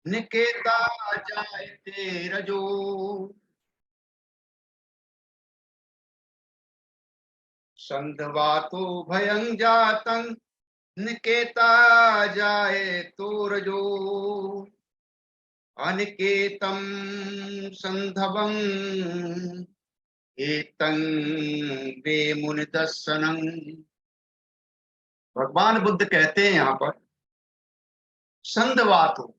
निकेता जायते रजो। संधवातो भयं जातं निकेता जाए तो रजो। अनिकेतं संधवं एतं वे मुनिदर्शनं। भगवान बुद्ध कहते हैं यहाँ पर संधवातो,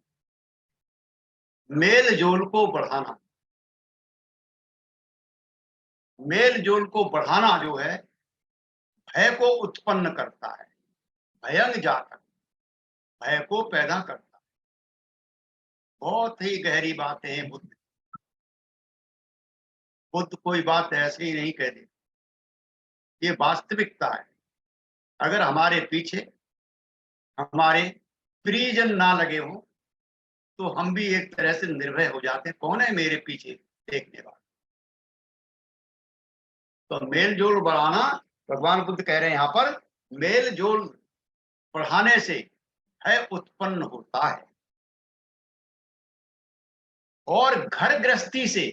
मेल जोल को बढ़ाना। मेल जोल को बढ़ाना जो है भय को उत्पन्न करता है। भयंग जातक, भय को पैदा करता है। बहुत ही गहरी बातें हैं बुद्ध। बुद्ध कोई बात ऐसे ही नहीं कह देते, ये वास्तविकता है। अगर हमारे पीछे हमारे प्रियजन ना लगे हो तो हम भी एक तरह से निर्भय हो जाते हैं, कौन है मेरे पीछे देखने वाला। तो मेल जोल बढ़ाना, भगवान बुद्ध कह रहे हैं यहाँ पर मेल जोल बढ़ाने से भय उत्पन्न होता है। और घर गृहस्थी से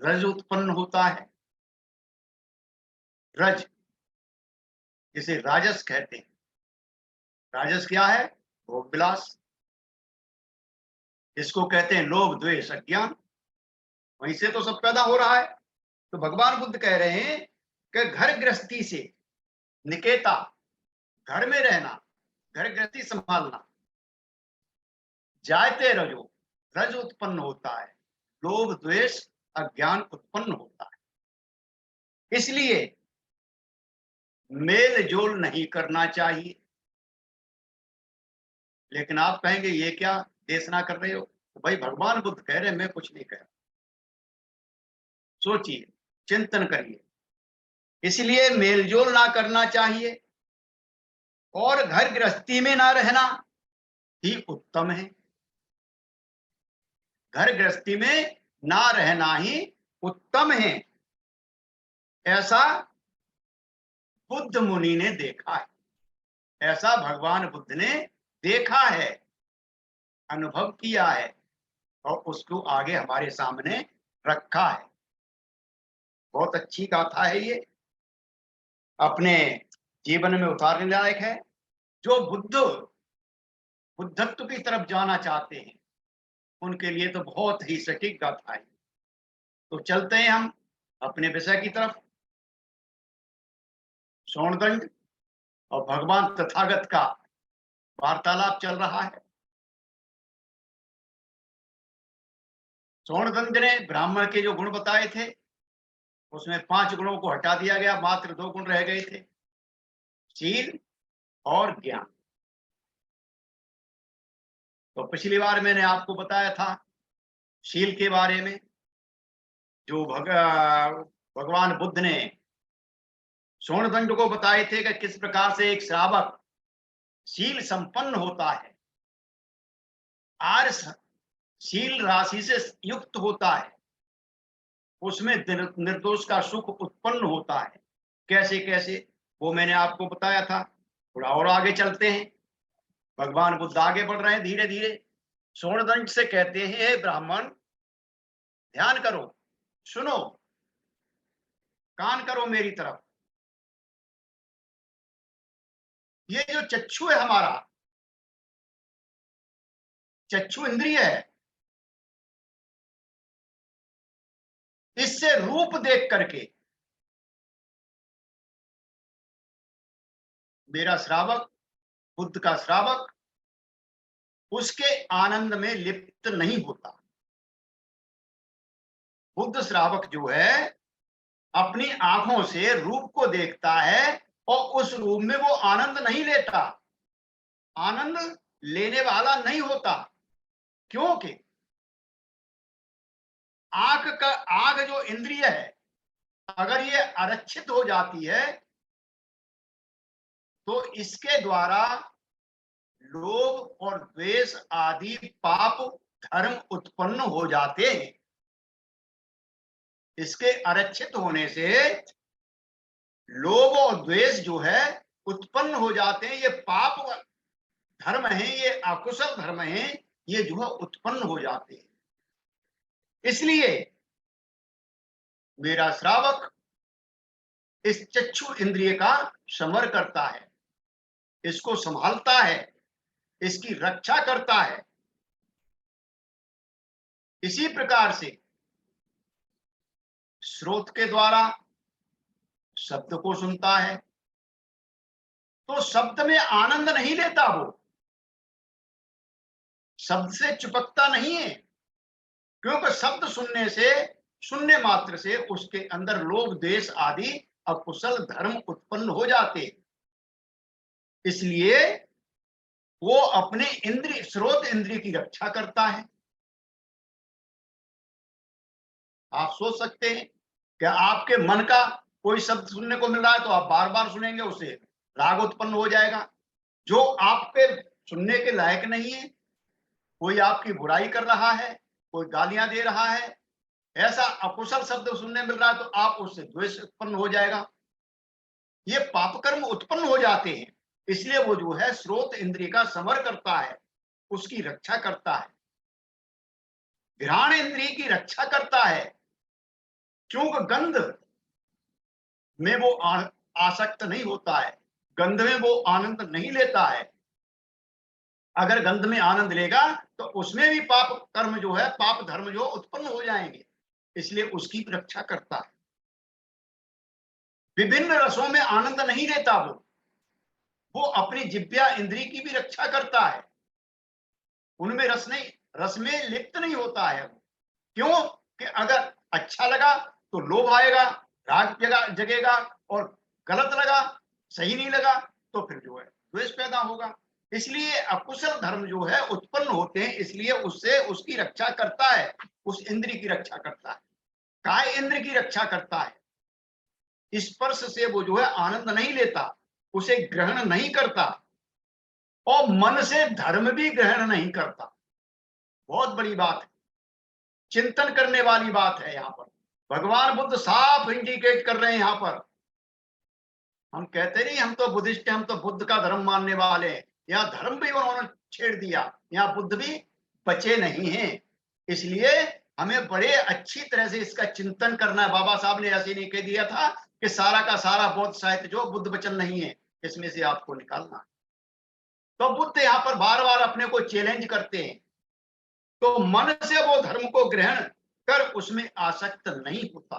रज उत्पन्न होता है। रज जिसे राजस कहते हैं। राजस क्या है? भोग विलास, जिसको कहते हैं लोभ द्वेष अज्ञान। वहीं से तो सब पैदा हो रहा है। तो भगवान बुद्ध कह रहे हैं कि घर गृहस्थी से निकेता, घर में रहना, घर गृहस्थी संभालना, जायते रजो, रज उत्पन्न होता है, लोभ द्वेष अज्ञान उत्पन्न होता है। इसलिए मेल जोल नहीं करना चाहिए। लेकिन आप कहेंगे ये क्या देशना कर रहे हो? तो भाई भगवान बुद्ध कह रहे हैं, मैं कुछ नहीं कह रहा। सोचिए, चिंतन करिए। इसलिए मेलजोल ना करना चाहिए और घर गृहस्थी में ना रहना ही उत्तम है। घर गृहस्थी में ना रहना ही उत्तम है, ऐसा बुद्ध मुनि ने देखा है। ऐसा भगवान बुद्ध ने देखा है, अनुभव किया है और उसको आगे हमारे सामने रखा है। बहुत अच्छी गाथा है ये, अपने जीवन में उतारने लायक है। जो बुद्धत्व की तरफ जाना चाहते हैं उनके लिए तो बहुत ही सटीक गाथा है। तो चलते हैं हम अपने विषय की तरफ। सोनदंड और भगवान तथागत का वार्तालाप चल रहा है। सोनदंड ने ब्राह्मण के जो गुण बताए थे उसमें 5 गुणों को हटा दिया गया, मात्र 2 गुण रह गए थे, शील और ज्ञान। तो पिछली बार मैंने आपको बताया था शील के बारे में, जो भगवान बुद्ध ने सोनदंड को बताए थे कि किस प्रकार से एक श्रावक शील संपन्न होता है, आर्य शील राशि से युक्त होता है, उसमें निर्दोष का सुख उत्पन्न होता है। कैसे कैसे वो मैंने आपको बताया था। थोड़ा और आगे चलते हैं। भगवान बुद्ध आगे बढ़ रहे हैं धीरे धीरे। सोनदंड से कहते हैं, हे ब्राह्मण, ध्यान करो, सुनो, कान करो मेरी तरफ। ये जो चक्षु है हमारा, चक्षु इंद्रिय है, इससे रूप देख करके मेरा श्रावक, बुद्ध का श्रावक, उसके आनंद में लिप्त नहीं होता। बुद्ध श्रावक जो है अपनी आंखों से रूप को देखता है और उस रूप में वो आनंद नहीं लेता, आनंद लेने वाला नहीं होता। क्योंकि आंख जो इंद्रिय है, अगर ये आरक्षित हो जाती है तो इसके द्वारा लोभ और द्वेष आदि पाप धर्म उत्पन्न हो जाते हैं। इसके आरक्षित होने से लोभ और द्वेष जो है उत्पन्न हो जाते हैं। ये पाप धर्म है, ये अकुशल धर्म है, ये जो है उत्पन्न हो जाते हैं। इसलिए मेरा श्रावक इस चक्षु इंद्रिय का समर करता है, इसको संभालता है, इसकी रक्षा करता है। इसी प्रकार से श्रोत के द्वारा शब्द को सुनता है, तो शब्द में आनंद नहीं लेता, वो शब्द से चिपकता नहीं है, क्योंकि शब्द सुनने से, सुनने मात्र से उसके अंदर लोभ द्वेष आदि अकुशल धर्म उत्पन्न हो जाते। इसलिए वो अपने इंद्रिय, स्रोत इंद्रिय की रक्षा करता है। आप सोच सकते हैं कि आपके मन का कोई शब्द सुनने को मिल रहा है तो आप बार बार सुनेंगे, उससे राग उत्पन्न हो जाएगा। जो आपके सुनने के लायक नहीं है, कोई आपकी बुराई कर रहा है, कोई गालियां दे रहा है, ऐसा अकुशल शब्द सुनने मिल रहा है, तो आप उससे द्वेष उत्पन्न हो जाएगा। ये पाप कर्म उत्पन्न हो जाते हैं। इसलिए वो जो है स्रोत इंद्रिय का समर करता है, उसकी रक्षा करता है। घ्राण इंद्रिय की रक्षा करता है, क्योंकि गंध में वो आसक्त नहीं होता है, गंध में वो आनंद नहीं लेता है। अगर गंध में आनंद लेगा तो उसमें भी पाप कर्म जो है, पाप धर्म जो उत्पन्न हो जाएंगे। इसलिए उसकी रक्षा करता है। विभिन्न रसों में आनंद नहीं लेता, वो अपनी जिह्वा इंद्रिय की भी रक्षा करता है। उनमें रस नहीं, रस में लिप्त नहीं होता है। क्यों कि अगर अच्छा लगा तो लोभ आएगा, राग जगेगा, और गलत लगा, सही नहीं लगा, तो फिर जो है द्वेष पैदा होगा। इसलिए अकुशल धर्म जो है उत्पन्न होते हैं, इसलिए उससे उसकी रक्षा करता है, उस इंद्रिय की रक्षा करता है। काय इंद्र की रक्षा करता है। स्पर्श से वो जो है आनंद नहीं लेता, उसे ग्रहण नहीं करता, और मन से धर्म भी ग्रहण नहीं करता। बहुत बड़ी बात है, चिंतन करने वाली बात है। यहाँ पर भगवान बुद्ध साफ इंडिकेट कर रहे हैं। यहाँ पर हम कहते नहीं हम तो बुद्धिस्ट हैं, हम तो बुद्ध का धर्म मानने वाले हैं, यहाँ धर्म भी उन्होंने छेड़ दिया, यहाँ बुद्ध भी बचे नहीं हैं। इसलिए हमें बड़े अच्छी तरह से इसका चिंतन करना है। बाबा साहब ने ऐसे नहीं कह दिया था कि सारा का सारा बौद्ध साहित्य जो बुद्ध वचन नहीं है, इसमें से आपको निकालना। तो बुद्ध यहाँ पर बार बार अपने को चैलेंज करते हैं, तो मन से वो धर्म को ग्रहण कर उसमें आसक्त नहीं होता।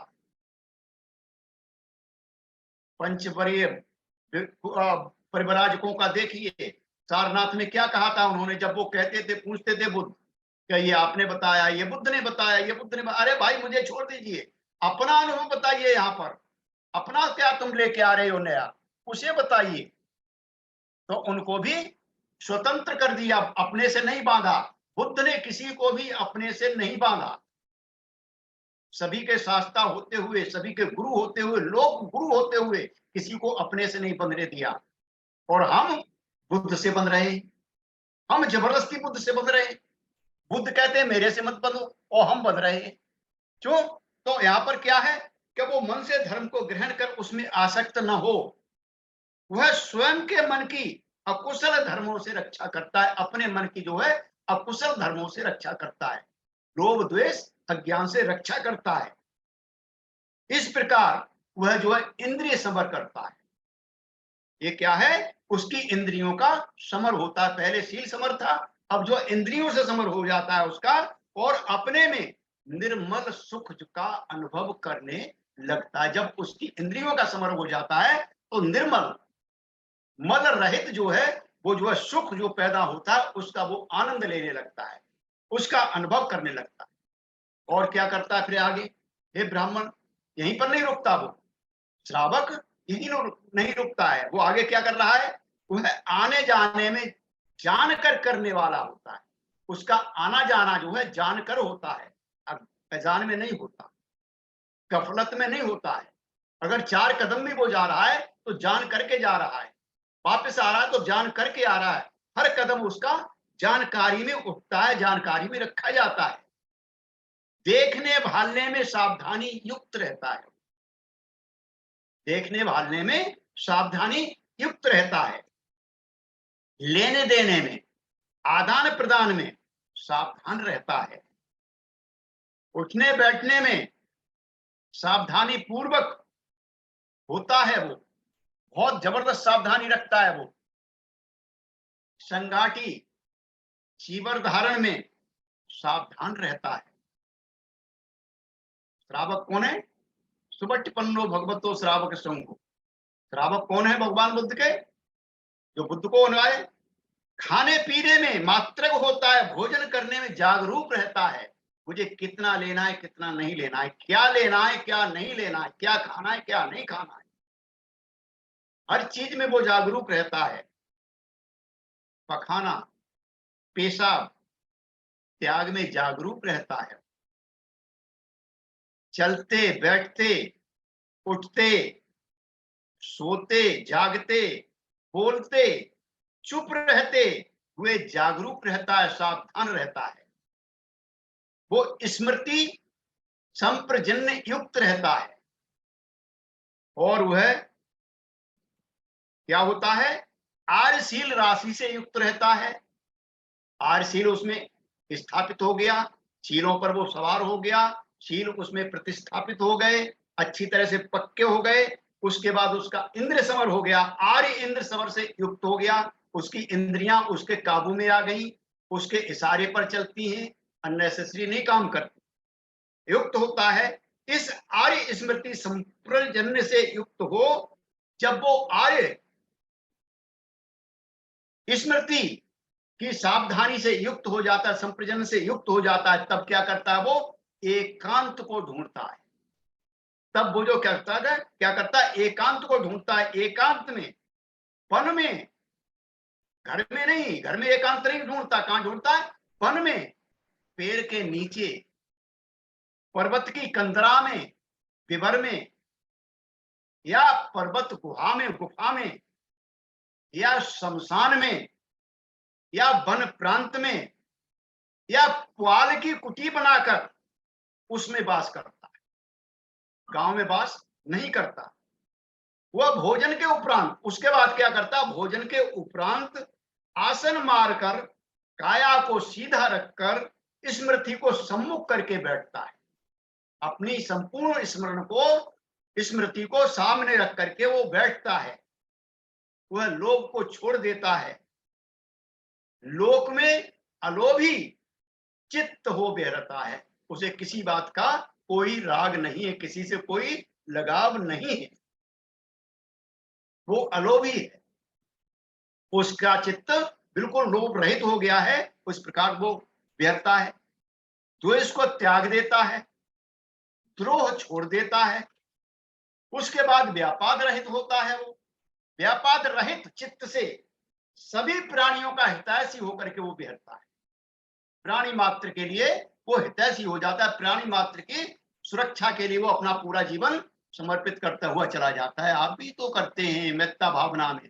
पंचवरीय परिवराजकों का देखिए, सारनाथ में क्या कहा था उन्होंने, जब वो कहते थे, पूछते थे बुद्ध कि ये आपने बताया, ये बुद्ध ने बताया, ये बुद्ध ने बताया। अरे भाई मुझे छोड़ दीजिए, अपना अनुभव बताइए, यहाँ पर अपना क्या तुम लेके आ रहे हो नया, उसे बताइए। तो उनको भी स्वतंत्र कर दिया, अपने से नहीं बांधा। बुद्ध ने किसी को भी अपने से नहीं बांधा। सभी के शास्त्रा होते हुए, सभी के गुरु होते हुए, लोक गुरु होते हुए किसी को अपने से नहीं बंधने दिया। और हम बुद्ध से बंध रहे, हम जबरदस्ती बुद्ध से बंध रहे। बुद्ध कहते हैं मेरे से मत बंधो, और हम बंध रहे हैं। क्यों? तो यहाँ पर क्या है कि वो मन से धर्म को ग्रहण कर उसमें आसक्त न हो, वह स्वयं के मन की अकुशल धर्मों से रक्षा करता है, अपने मन की जो है अकुशल धर्मों से रक्षा करता है, लोभ द्वेष अज्ञान से रक्षा करता है। इस प्रकार वह जो है इंद्रिय समर करता है। ये क्या है? उसकी इंद्रियों का समर होता है। पहले शील समर था, अब जो इंद्रियों से समर हो जाता है उसका, और अपने में निर्मल सुख का अनुभव करने लगता है। जब उसकी इंद्रियों का समर हो जाता है तो निर्मल, मल रहित जो है वो जो है सुख जो पैदा होता है, उसका वो आनंद लेने लगता है, उसका अनुभव करने लगता है। और क्या करता है फिर आगे? हे ब्राह्मण, यहीं पर नहीं रुकता वो श्रावक, यही नहीं रुकता है। वो आगे क्या कर रहा है? वह आने जाने में जानकर करने वाला होता है। उसका आना जाना जो है जानकर होता है, अजान में नहीं होता, गफलत में नहीं होता है। अगर 4 कदम भी वो जा रहा है तो जान करके जा रहा है, वापस आ रहा है तो जान करके आ रहा है। हर कदम उसका जानकारी में उठता है, जानकारी में रखा जाता है। देखने भालने में सावधानी युक्त रहता है, देखने भालने में सावधानी युक्त रहता है। लेने देने में, आदान प्रदान में सावधान रहता है, उठने बैठने में सावधानी पूर्वक होता है, वो बहुत जबरदस्त सावधानी रखता है, वो संगाटी चीवर धारण में सावधान रहता है। श्रावक कौन है? सुबट्टिपन्नो भगवतो श्रावक संघो। श्रावक कौन है भगवान बुद्ध के? जो बुद्ध को अनुयायी खाने पीने में मात्रक होता है, भोजन करने में जागरूक रहता है, मुझे कितना लेना है कितना नहीं लेना है, क्या लेना है क्या नहीं लेना है, क्या खाना है क्या नहीं खाना है, हर चीज में वो जागरूक रहता है। पखाना पेशाब त्याग में जागरूक रहता है। चलते बैठते उठते सोते जागते बोलते चुप रहते हुए जागरूक रहता है, सावधान रहता है। वो स्मृति संप्रजन्य युक्त रहता है। और वह क्या होता है? आर्यशील राशि से युक्त रहता है। आर्यशील उसमें स्थापित हो गया, शीलों पर वो सवार हो गया, शील उसमें प्रतिस्थापित हो गए, अच्छी तरह से पक्के हो गए। उसके बाद उसका इंद्र समर हो गया, आर्य इंद्र समर से युक्त हो गया, उसकी इंद्रियां उसके काबू में आ गई, उसके इशारे पर चलती हैं, अननेसेसरी नहीं काम करती, युक्त होता है। इस आर्य स्मृति संप्रजन्य से युक्त हो, जब वो आर्य स्मृति की सावधानी से युक्त हो जाता है, संप्रजन से युक्त हो जाता है, तब क्या करता है? वो एकांत को ढूंढता है। तब वो जो क्या करता है? एकांत को ढूंढता है। एकांत में, वन में, घर में नहीं, घर में एकांत नहीं ढूंढता। कहां ढूंढता है? वन में, पेड़ के नीचे, पर्वत की कंदरा में, विवर में, या पर्वत गुफा में, या शमशान में, या वन प्रांत में, या पुआल की कुटी बनाकर उसमें वास करता है। गांव में वास नहीं करता। वह भोजन के उपरांत, उसके बाद क्या करता? भोजन के उपरांत आसन मारकर, काया को सीधा रखकर, स्मृति को सम्मुख करके बैठता है। अपनी संपूर्ण स्मृति को सामने रख करके वो बैठता है। वह लोभ को छोड़ देता है, लोक में अलोभी चित्त हो बेरता है। उसे किसी बात का कोई राग नहीं है, किसी से कोई लगाव नहीं है, वो अलोभी है, उसका चित्त बिल्कुल लोभ रहित हो गया है। उस प्रकार वो बेरता है, द्वेष को त्याग देता है, द्रोह छोड़ देता है। उसके बाद व्यापाद रहित होता है। वो व्यापाद रहित चित्त से सभी प्राणियों का हितैषी होकर के वो बिहरता है। प्राणी मात्र के लिए वो हितैषी हो जाता है, प्राणी मात्र की सुरक्षा के लिए वो अपना पूरा जीवन समर्पित करता हुआ चला जाता है। आप भी तो करते हैं मेत्ता भावना में,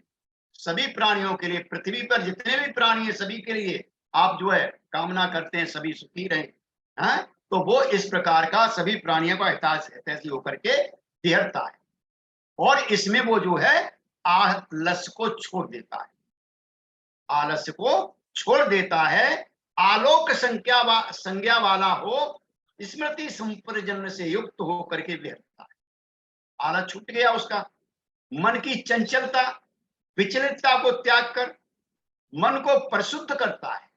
सभी प्राणियों के लिए, पृथ्वी पर जितने भी प्राणी हैं सभी के लिए आप जो है कामना करते हैं सभी सुखी रहे हैं। तो वो इस प्रकार का सभी प्राणियों का हितैषी होकर के बिहरता है। और इसमें वो जो है आलस्य को छोड़ देता है, आलस्य को छोड़ देता है। आलोक संज्ञा वाला हो, स्मृति संप्रजन्य से युक्त होकर के बिहरता है। आलस छूट गया उसका। मन की चंचलता विचलितता को त्याग कर मन को परिशुद्ध करता है।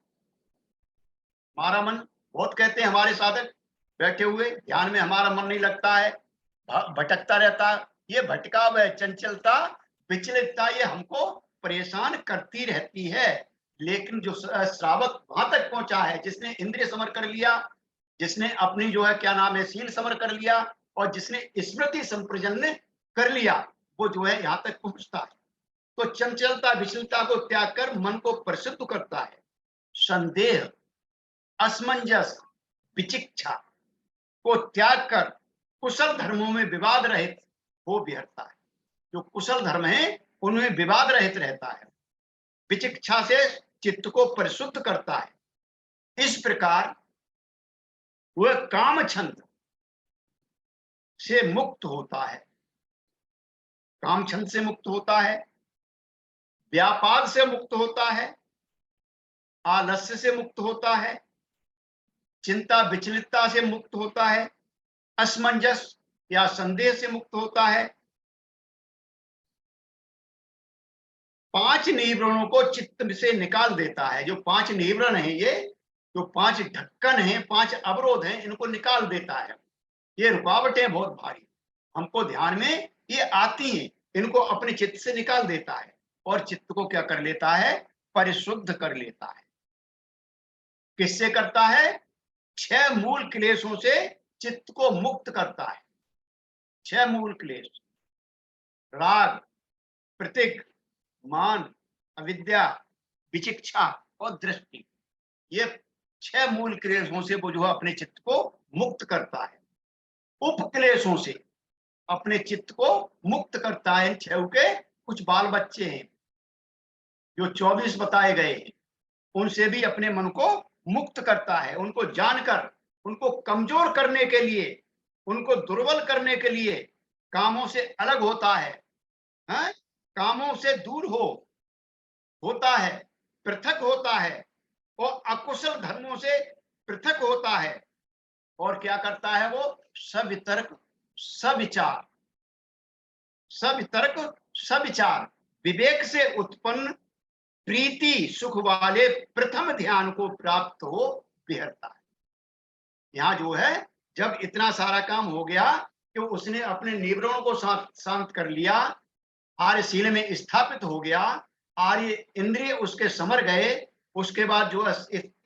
हमारा मन, बहुत कहते हैं हमारे साधक बैठे हुए ध्यान में हमारा मन नहीं लगता है, भटकता रहता है। ये भटकाव है, चंचलता विचलितता, ये हमको परेशान करती रहती है। लेकिन जो श्रावक वहां तक पहुंचा है, जिसने इंद्रिय समर कर लिया, जिसने अपनी जो है क्या नाम है शील समर कर लिया, और जिसने स्मृति संप्रजन्य कर लिया, वो जो है यहाँ तक पहुंचता है। तो चंचलता विचलता को त्याग कर मन को परिशुद्ध करता है। संदेह असमंजस विचिक्षा को त्याग कर कुशल धर्मों में विवाद रहित हो बिहरता है। जो कुशल धर्म है उनमें विवाद रहित रहता है, विचिक्षा से चित्त को परिशुद्ध करता है। इस प्रकार वह काम छंद से मुक्त होता है, काम छंद से मुक्त होता है, व्यापाद से मुक्त होता है, आलस्य से मुक्त होता है, चिंता विचलितता से मुक्त होता है, असमंजस या संदेह से मुक्त होता है। 5 निवरणों को चित्त से निकाल देता है। जो 5 निवरण हैं, ये जो 5 ढक्कन हैं, 5 अवरोध हैं, इनको निकाल देता है। ये रुकावटें बहुत भारी हमको ध्यान में ये आती हैं, इनको अपने चित्त से निकाल देता है और चित्त को क्या कर लेता है? परिशुद्ध कर लेता है। किससे करता है? 6 मूल क्लेशों से चित्त को मुक्त करता है। 6 मूल क्लेश, राग, प्रतीक, मान, अविद्या, विचिक्षा और दृष्टि, ये 6 मूल क्लेशों से वो जो है अपने चित्त को मुक्त करता है। उपक्लेशों से अपने चित्त को मुक्त करता है। 6 के कुछ बाल बच्चे हैं जो 24 बताए गए हैं, उनसे भी अपने मन को मुक्त करता है। उनको जानकर, उनको कमजोर करने के लिए, उनको दुर्बल करने के लिए कामों से अलग होता है, हैं? कामों से दूर होता है, पृथक होता है और अकुशल धर्मों से पृथक होता है। और क्या करता है वो? सवितर्क, सविचार, सवितर्क, सविचार, विवेक से उत्पन्न प्रीति सुख वाले प्रथम ध्यान को प्राप्त हो विहरता है। यहां जो है, जब इतना सारा काम हो गया कि उसने अपने निवरणों को शांत कर लिया, आर्यशील में स्थापित हो गया, आर्य इंद्रिय उसके समर गए, उसके बाद जो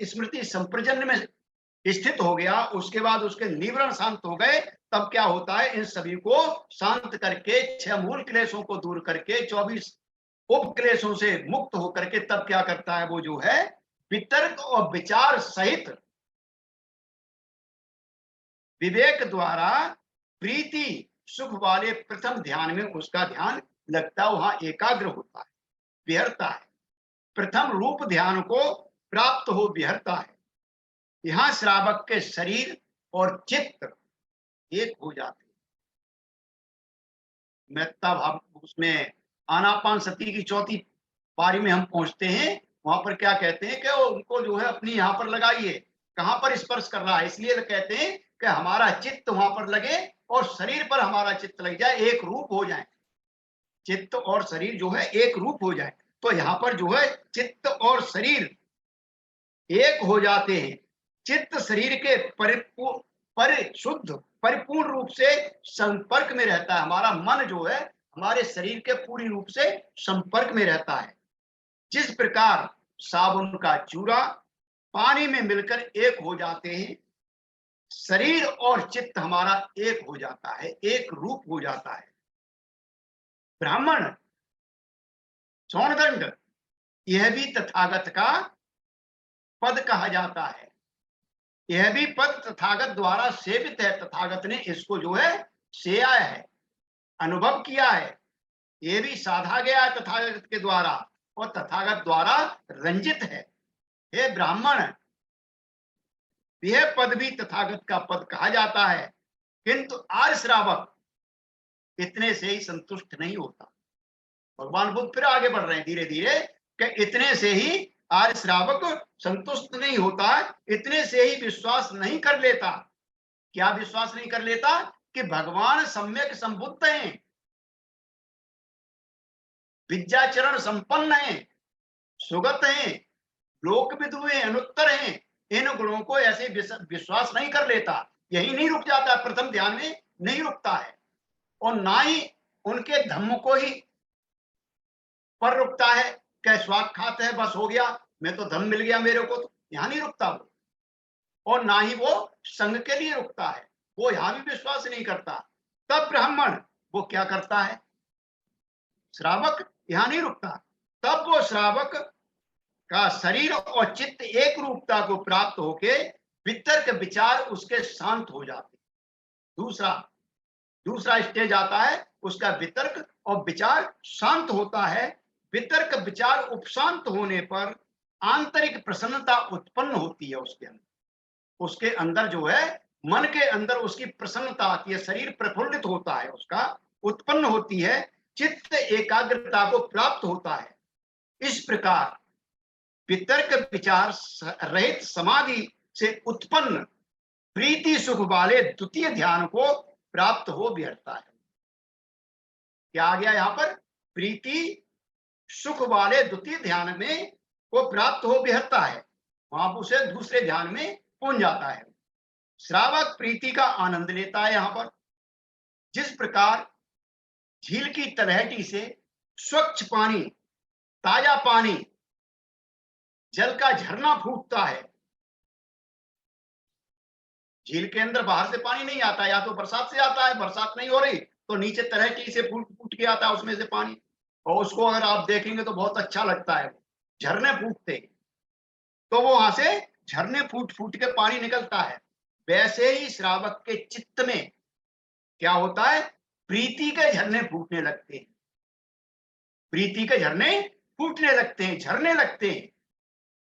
स्मृति संप्रजन्य में स्थित हो गया, उसके बाद उसके निवरण शांत हो गए, तब क्या होता है? इन सभी को शांत करके, 6 मूल क्लेशों को दूर करके, 24 उपक्लेशों से मुक्त होकर के तब क्या करता है? वो जो है वितर्क और विचार सहित विवेक द्वारा प्रीति सुख वाले प्रथम ध्यान में उसका ध्यान लगता है, वहां एकाग्र होता है, विहरता है, प्रथम रूप ध्यान को प्राप्त हो विहरता है। यहां श्रावक के शरीर और चित्त एक हो जाते हैं। महत्ता भाव उसमें आनापान सती की 4थी पारी में हम पहुंचते हैं, वहां पर क्या कहते हैं कि उनको जो है अपनी यहाँ पर लगाइए, कहां पर स्पर्श कर रहा है, इसलिए कहते हैं कि हमारा चित्त वहां पर लगे और शरीर पर हमारा चित्त लग जाए, एक रूप हो जाए, चित्त और शरीर जो है एक रूप हो जाए। तो यहाँ पर जो है चित्त और शरीर एक हो जाते हैं। चित्त शरीर के परिशुद्ध परिपूर्ण रूप से संपर्क में रहता है। हमारा मन जो है हमारे शरीर के पूरी रूप से संपर्क में रहता है। जिस प्रकार साबुन का चूरा पानी में मिलकर एक हो जाते हैं, शरीर और चित्त हमारा एक हो जाता है, एक रूप हो जाता है। ब्राह्मण, सौणदंड, यह भी तथागत का पद कहा जाता है। यह भी पद तथागत द्वारा सेवित है। तथागत ने इसको जो है सेया है, अनुभव किया है, यह भी साधा गया है तथागत के द्वारा और तथागत द्वारा रंजित है। हे ब्राह्मण, यह पद भी तथागत का पद कहा जाता है, किंतु आर्य श्रावक इतने से ही संतुष्ट नहीं होता। भगवान बुद्ध फिर आगे बढ़ रहे हैं धीरे धीरे कि इतने से ही आर्य श्रावक संतुष्ट नहीं होता, इतने से ही विश्वास नहीं कर लेता। क्या विश्वास नहीं कर लेता? कि भगवान सम्यक संबुद्ध हैं, विद्याचरण संपन्न हैं, सुगत हैं, लोकविदु हैं, अनुत्तर हैं। इन गुणों को ऐसे विश्वास नहीं कर लेता, यही नहीं रुक जाता, प्रथम ध्यान में नहीं रुकता है, और ना ही उनके धम्म को ही पर रुकता है कि स्वाद खाते है बस हो गया, मैं तो धम्म मिल गया मेरे को, तो यहां नहीं रुकता वो। और ना ही वो संघ के लिए रुकता है, वो यहां भी विश्वास नहीं करता। तब ब्राह्मण वो क्या करता है? श्रावक यहां नहीं रुकता, तब वो श्रावक का शरीर और चित्त एक रूपता को प्राप्त होके वितर्क विचार उसके शांत हो जाते। दूसरा स्टेज आता है, उसका वितर्क और विचार शांत होता है। वितर्क विचार उपशांत होने पर आंतरिक प्रसन्नता उत्पन्न होती है उसके अंदर जो है, मन के अंदर उसकी प्रसन्नता आती है, शरीर प्रफुल्लित होता है, उसका उत्पन्न होती है, चित्त एकाग्रता को प्राप्त होता है। इस प्रकार वितर्क विचार रहित समाधि से उत्पन्न प्रीति सुख वाले द्वितीय ध्यान को प्राप्त हो व्यर्थता है। क्या आ गया यहाँ पर? प्रीति सुख वाले द्वितीय ध्यान में को प्राप्त हो व्यर्थता है, वहां उसे दूसरे ध्यान में पहुंच जाता है। श्रावक प्रीति का आनंद लेता है। यहाँ पर जिस प्रकार झील की तलहटी से स्वच्छ पानी, ताजा पानी, जल का झरना फूटता है। झील के अंदर बाहर से पानी नहीं आता, या तो बरसात से आता है, बरसात नहीं हो रही तो नीचे तलहटी से फूट फूट के आता है उसमें से पानी, और उसको अगर आप देखेंगे तो बहुत अच्छा लगता है। झरने फूटते, तो वो वहां से झरने फूट फूट के पानी निकलता है। वैसे ही श्रावक के चित्त में क्या होता है? प्रीति के झरने फूटने लगते हैं। प्रीति के झरने फूटने लगते हैं, झरने लगते हैं।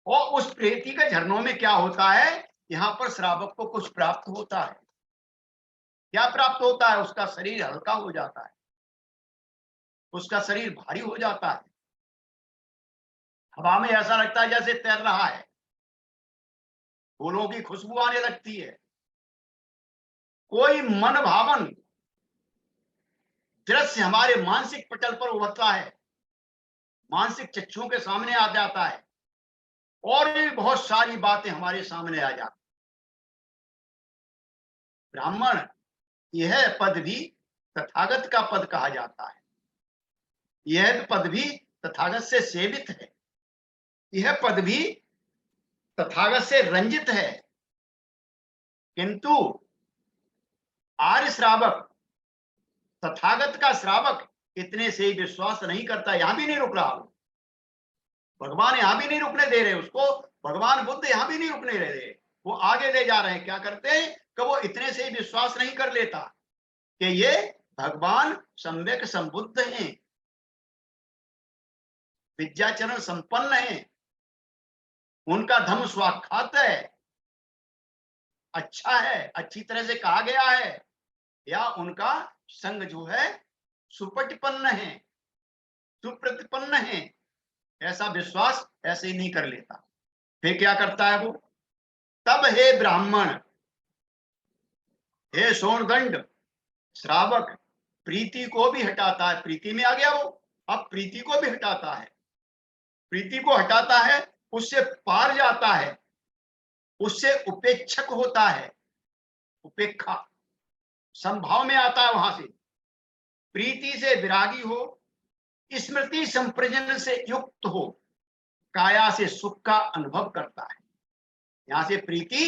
और उस प्रीति के झरनों में क्या होता है? यहाँ पर श्रावक को कुछ प्राप्त होता है। क्या प्राप्त होता है? उसका शरीर हल्का हो जाता है, उसका शरीर भारी हो जाता है। हवा में ऐसा लगता है जैसे तैर रहा है, फूलों की खुशबू आने लगती है, कोई मन भावन दृश्य हमारे मानसिक पटल पर उभरता है, मानसिक चक्षुओं के सामने आ जाता है, और भी बहुत सारी बातें हमारे सामने आ जाती। ब्राह्मण, यह पद भी तथागत का पद कहा जाता है। यह पद भी तथागत से सेवित है, यह पद भी तथागत से रंजित है। किंतु आर्य श्रावक, तथागत का श्रावक इतने से ही विश्वास नहीं करता। यहां भी नहीं रुक रहा, भगवान यहां भी नहीं रुकने दे रहे उसको, भगवान बुद्ध यहां भी नहीं रुकने दे रहे, वो आगे ले जा रहे हैं। क्या करते हैं कि वो इतने से ही विश्वास नहीं कर लेता कि ये भगवान सम्यक संबुद्ध हैं, विद्याचरण संपन्न हैं, उनका धम्म स्वाख्यात है, अच्छा है, अच्छी तरह से कहा गया है, या उनका संग जो है सुपटिपन्न है, सुप्रतिपन्न है, ऐसा विश्वास ऐसे ही नहीं कर लेता। फिर क्या करता है वो? तब हे ब्राह्मण, हे सोनदंड, श्रावक प्रीति को भी हटाता है। प्रीति में आ गया वो, अब प्रीति को भी हटाता है। प्रीति को हटाता है, उससे पार जाता है, उससे उपेक्षक होता है, उपेक्षा संभाव में आता है। वहां से प्रीति से विरागी हो, स्मृति संप्रजन से युक्त हो, काया से सुख का अनुभव करता है। यहां से प्रीति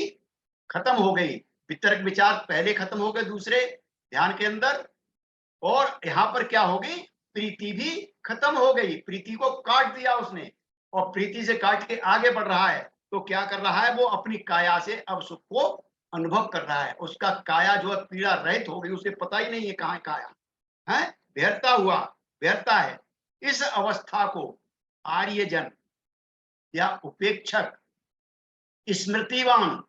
खत्म हो गई, वितर्क विचार पहले खत्म हो गए दूसरे ध्यान के अंदर, और यहां पर क्या होगी? प्रीति भी खत्म हो गई, प्रीति को काट दिया उसने, और प्रीति से काट के आगे बढ़ रहा है। तो क्या कर रहा है वो? अपनी काया से अब सुख को अनुभव कर रहा है। उसका काया जो है पीड़ा रहित हो गई, उसे पता ही नहीं है कहाँ काया है, व्यर्था हुआ, व्यर्था है। इस अवस्था को आर्यजन या उपेक्षक, स्मृतिवान,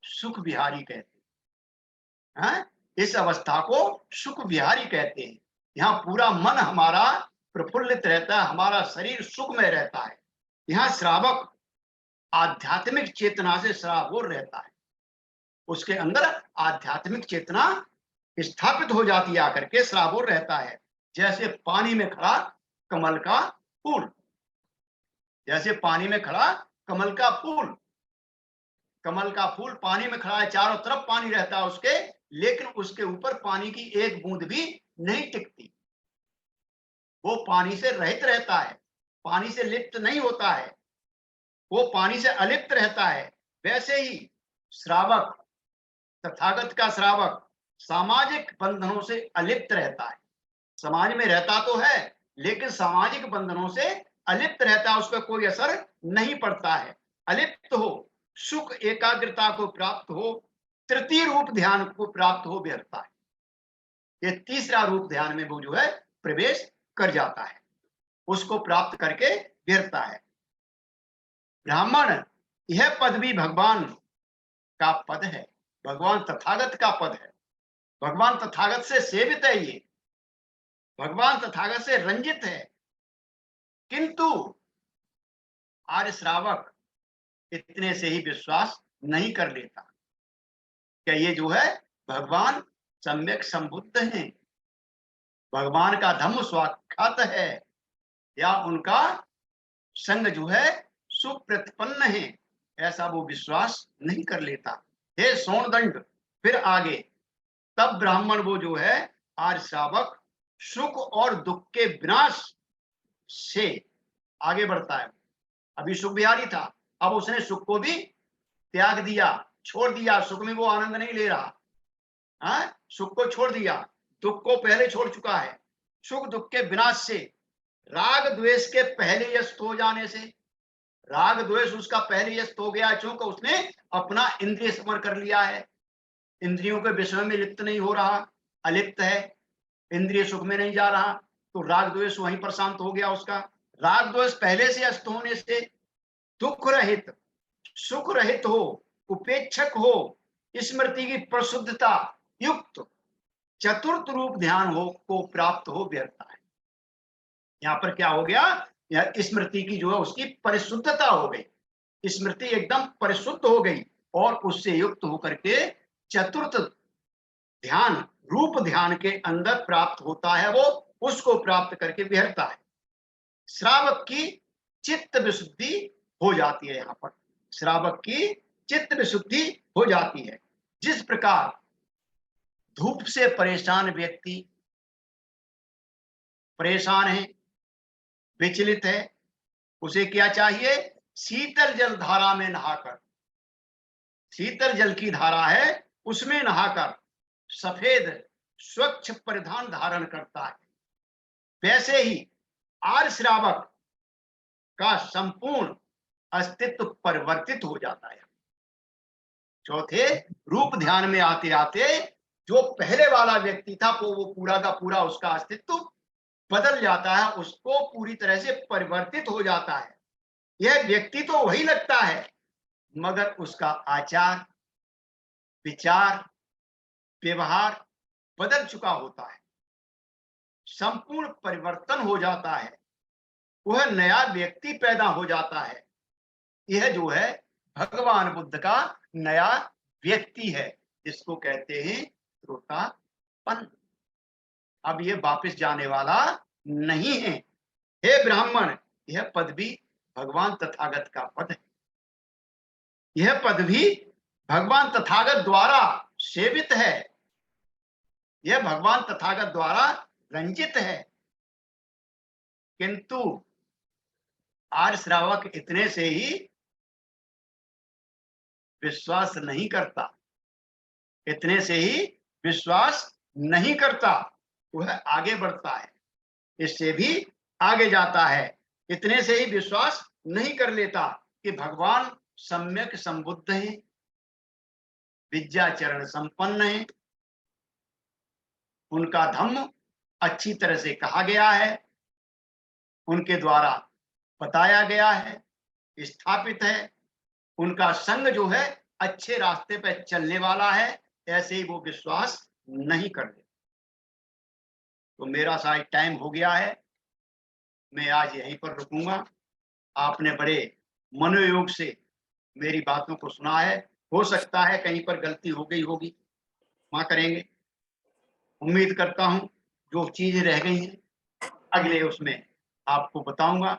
सुख विहारी कहते हैं। इस अवस्था को सुख विहारी कहते हैं। यहाँ पूरा मन हमारा प्रफुल्लित रहता है, हमारा शरीर सुख में रहता है। यहाँ श्रावक आध्यात्मिक चेतना से श्रावोर रहता है, उसके अंदर आध्यात्मिक चेतना स्थापित हो जाती है, आकर के श्रावोर रहता है। जैसे पानी में खड़ा कमल का फूल, जैसे पानी में खड़ा कमल का फूल, कमल का फूल पानी में खड़ा है, चारों तरफ पानी रहता है उसके, लेकिन उसके ऊपर पानी की एक बूंद भी नहीं टिकती, वो पानी से रहित रहता है, पानी से लिप्त नहीं होता है, वो पानी से अलिप्त रहता है। वैसे ही श्रावक, तथागत का श्रावक सामाजिक बंधनों से अलिप्त रहता है। समाज में रहता तो है, लेकिन सामाजिक बंधनों से अलिप्त रहता है, उस पर कोई असर नहीं पड़ता है। अलिप्त हो, सुख एकाग्रता को प्राप्त हो, तृतीय रूप ध्यान को प्राप्त हो व्यर्थता है। ये तीसरा रूप ध्यान में वो जो है प्रवेश कर जाता है, उसको प्राप्त करके व्यर्थता है। ब्राह्मण, यह पद भी भगवान का पद है, भगवान तथागत का पद है, भगवान तथागत से सेवित है, ये भगवान तथागत से रंजित है। किंतु आर्य श्रावक इतने से ही विश्वास नहीं कर लेता। क्या ये जो है भगवान सम्यक संबुद्ध हैं, भगवान का धम्म स्वाक्षात है, या उनका संग जो है सुप्रतिपन्न है, ऐसा वो विश्वास नहीं कर लेता। हे सोणदंड, फिर आगे तब ब्राह्मण वो जो है आर्य श्रावक सुख और दुख के विनाश से आगे बढ़ता है। अभी सुख बिहारी था, अब उसने सुख को भी त्याग दिया, छोड़ दिया। सुख में वो आनंद नहीं ले रहा, सुख को छोड़ दिया, दुख को पहले छोड़ चुका है। सुख दुख के विनाश से, राग द्वेष के पहले यस्त हो जाने से, राग द्वेष उसका पहले यस्त हो गया, चूंकि उसने अपना इंद्रिय समर कर लिया है, इंद्रियों के विषय में लिप्त नहीं हो रहा, अलिप्त है, इंद्रिय सुख में नहीं जा रहा, तो राग द्वेष वहीं पर शांत हो गया उसका। राग द्वेष पहले से अस्त होने से दुख रहित, सुख रहित हो, उपेक्षक हो, स्मृति की प्रशुद्धता युक्त चतुर्थ रूप ध्यान हो को प्राप्त हो व्यर्था है। यहाँ पर क्या हो गया, यह स्मृति की जो है उसकी परिशुद्धता हो गई, स्मृति एकदम परिशुद्ध हो गई और उससे युक्त होकर के चतुर्थ ध्यान, रूप ध्यान के अंदर प्राप्त होता है, वो उसको प्राप्त करके विहरता है। श्रावक की चित्त विशुद्धि हो जाती है। यहाँ पर श्रावक की चित्त विशुद्धि हो जाती है। जिस प्रकार धूप से परेशान व्यक्ति परेशान है, विचलित है, उसे क्या चाहिए, शीतल जल धारा में नहाकर, शीतल जल की धारा है उसमें नहाकर सफेद स्वच्छ परिधान धारण करता है। वैसे ही आर्य श्रावक का संपूर्ण अस्तित्व परिवर्तित हो जाता है। चौथे रूप ध्यान में आते आते जो पहले वाला व्यक्ति था वो पूरा का पूरा उसका अस्तित्व बदल जाता है, उसको पूरी तरह से परिवर्तित हो जाता है। यह व्यक्ति तो वही लगता है, मगर उसका आचार विचार व्यवहार बदल चुका होता है, संपूर्ण परिवर्तन हो जाता है, वह नया व्यक्ति पैदा हो जाता है। यह जो है भगवान बुद्ध का नया व्यक्ति है, जिसको कहते हैं श्रोतापन्न। अब ये वापस जाने वाला नहीं है। हे ब्राह्मण, यह पद भी भगवान तथागत का पद है, यह पद भी भगवान तथागत द्वारा सेवित है, यह भगवान तथागत द्वारा रंजित है। किंतु आर्य श्रावक इतने से ही विश्वास नहीं करता, इतने से ही विश्वास नहीं करता, वह आगे बढ़ता है, इससे भी आगे जाता है। इतने से ही विश्वास नहीं कर लेता कि भगवान सम्यक संबुद्ध हैं, विद्याचरण संपन्न है, उनका धम्म अच्छी तरह से कहा गया है, उनके द्वारा बताया गया है, स्थापित है, उनका संग जो है अच्छे रास्ते पर चलने वाला है, ऐसे ही वो विश्वास नहीं कर ले। तो मेरा शायद टाइम हो गया है, मैं आज यहीं पर रुकूंगा। आपने बड़े मनोयोग से मेरी बातों को सुना है, हो सकता है कहीं पर गलती हो गई होगी, क्षमा करेंगे। उम्मीद करता हूं जो चीजें रह गई हैं अगले उसमें आपको बताऊंगा।